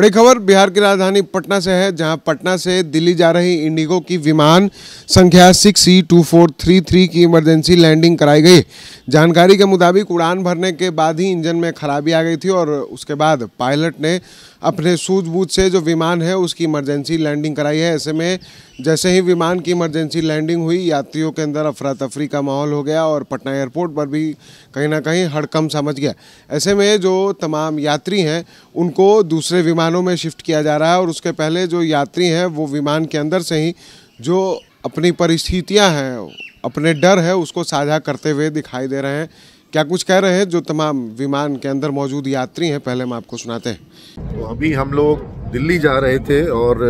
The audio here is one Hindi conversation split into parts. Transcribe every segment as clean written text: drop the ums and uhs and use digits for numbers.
बड़ी खबर बिहार की राजधानी पटना से है, जहां पटना से दिल्ली जा रही इंडिगो की विमान संख्या 6C2433 की इमरजेंसी लैंडिंग कराई गई। जानकारी के मुताबिक उड़ान भरने के बाद ही इंजन में खराबी आ गई थी और उसके बाद पायलट ने अपने सूझबूझ से जो विमान है उसकी इमरजेंसी लैंडिंग कराई है। ऐसे में जैसे ही विमान की इमरजेंसी लैंडिंग हुई, यात्रियों के अंदर अफरा तफरी का माहौल हो गया और पटना एयरपोर्ट पर भी कहीं ना कहीं हड़कंप सा मच गया। ऐसे में जो तमाम यात्री हैं उनको दूसरे विमानों में शिफ्ट किया जा रहा है और उसके पहले जो यात्री हैं वो विमान के अंदर से ही जो अपनी परिस्थितियां हैं, अपने डर है उसको साझा करते हुए दिखाई दे रहे हैं। क्या कुछ कह रहे हैं जो तमाम विमान के अंदर मौजूद यात्री हैं, पहले हम आपको सुनाते हैं। तो अभी हम लोग दिल्ली जा रहे थे और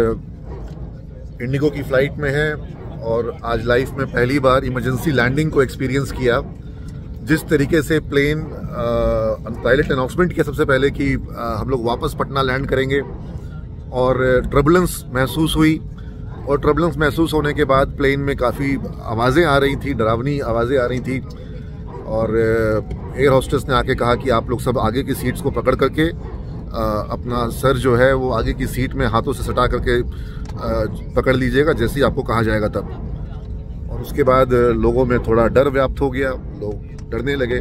इंडिगो की फ़्लाइट में हैं और आज लाइफ में पहली बार इमरजेंसी लैंडिंग को एक्सपीरियंस किया। जिस तरीके से प्लेन पायलट ने अनाउंसमेंट किया सबसे पहले कि हम लोग वापस पटना लैंड करेंगे और ट्रबुलेंस महसूस हुई और ट्रबुलेंस महसूस होने के बाद प्लेन में काफ़ी आवाज़ें आ रही थी, डरावनी आवाज़ें आ रही थी और एयर होस्टेस ने आके कहा कि आप लोग सब आगे की सीट्स को पकड़ करके अपना सर जो है वो आगे की सीट में हाथों से सटा करके पकड़ लीजिएगा जैसे ही आपको कहा जाएगा तब। और उसके बाद लोगों में थोड़ा डर व्याप्त हो गया, लोग डरने लगे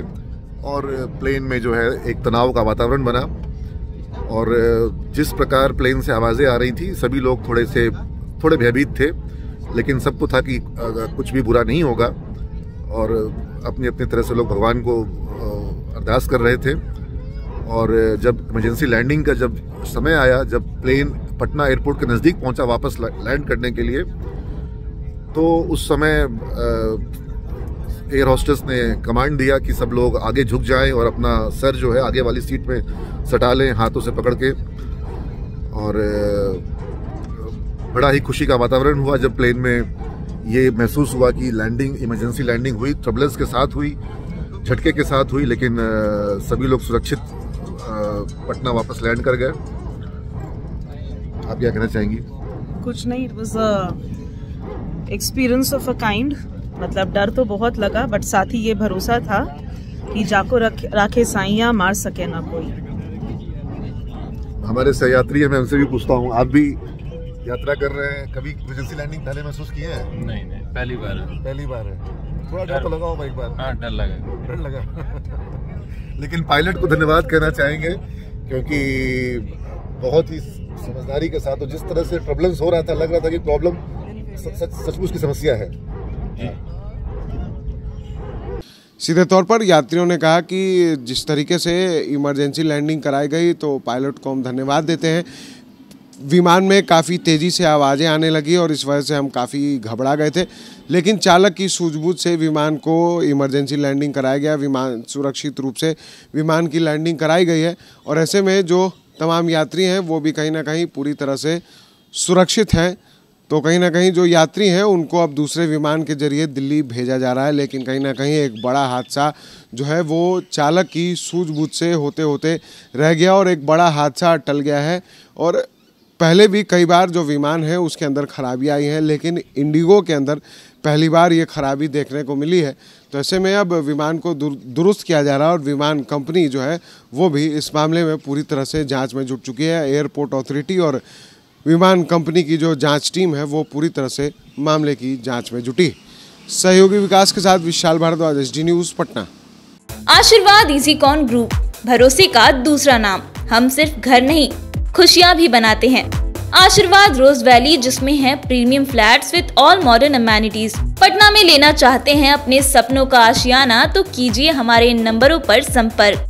और प्लेन में जो है एक तनाव का वातावरण बना और जिस प्रकार प्लेन से आवाज़ें आ रही थी सभी लोग थोड़े भयभीत थे, लेकिन सबको था कि कुछ भी बुरा नहीं होगा और अपनी अपनी तरह से लोग भगवान को अरदास कर रहे थे। और जब इमरजेंसी लैंडिंग का जब समय आया, जब प्लेन पटना एयरपोर्ट के नज़दीक पहुंचा वापस लैंड करने के लिए, तो उस समय एयर होस्टेस ने कमांड दिया कि सब लोग आगे झुक जाएं और अपना सर जो है आगे वाली सीट में सटा लें हाथों से पकड़ के। और बड़ा ही खुशी का वातावरण हुआ जब प्लेन में ये महसूस हुआ कि इमरजेंसी लैंडिंग हुई, ट्रबुलेंस के साथ हुई, झटके के साथ हुई, लेकिन सभी लोग सुरक्षित पटना वापस लैंड कर गए। आप क्या कहना चाहेंगी? कुछ नहीं, it was a experience of a kind. मतलब डर तो बहुत लगा बट साथ ही ये भरोसा था कि जाको राखे साइयां मार सके ना कोई। हमारे सहयात्री हैं, मैं उनसे भी पूछता हूँ, आप भी यात्रा कर रहे हैं, कभी इमरजेंसी लैंडिंग पहले महसूस किए हैं? नहीं, पहली बार है। थोड़ा डर तो लगा होगा एक बार? हाँ, डर लगा लेकिन पायलट को धन्यवाद कहना चाहेंगे क्योंकि बहुत ही समझदारी के साथ और जिस तरह से ट्रबुलेंस हो रहा था, लग रहा था कि प्रॉब्लम सचमुच की समस्या है। सीधे तौर पर यात्रियों ने कहा कि जिस तरीके से इमरजेंसी लैंडिंग कराई गई तो पायलट को हम धन्यवाद देते हैं। विमान में काफ़ी तेज़ी से आवाज़ें आने लगी और इस वजह से हम काफ़ी घबरा गए थे, लेकिन चालक की सूझबूझ से विमान को इमरजेंसी लैंडिंग कराया गया। विमान सुरक्षित रूप से विमान की लैंडिंग कराई गई है और ऐसे में जो तमाम यात्री हैं वो भी कहीं ना कहीं पूरी तरह से सुरक्षित हैं। तो कहीं ना कहीं जो यात्री हैं उनको अब दूसरे विमान के जरिए दिल्ली भेजा जा रहा है, लेकिन कहीं ना कहीं एक बड़ा हादसा जो है वो चालक की सूझबूझ से होते होते रह गया और एक बड़ा हादसा टल गया है। और पहले भी कई बार जो विमान है उसके अंदर खराबी आई है, लेकिन इंडिगो के अंदर पहली बार ये खराबी देखने को मिली है। तो ऐसे में अब विमान को दुरुस्त किया जा रहा है और विमान कंपनी जो है वो भी इस मामले में पूरी तरह से जांच में जुट चुकी है। एयरपोर्ट अथॉरिटी और विमान कंपनी की जो जांच टीम है वो पूरी तरह से मामले की जांच में जुटी। सहयोगी विकास के साथ विशाल भारद्वाज, एसडी न्यूज़ पटना। आशीर्वाद इजीकॉन ग्रुप, भरोसे का दूसरा नाम। हम सिर्फ घर नहीं, खुशियां भी बनाते हैं। आशीर्वाद रोज वैली, जिसमें है premium flats with all modern amenities. Patna में लेना चाहते हैं अपने सपनों का आशियाना, तो कीजिए हमारे इन नंबरों पर संपर्क।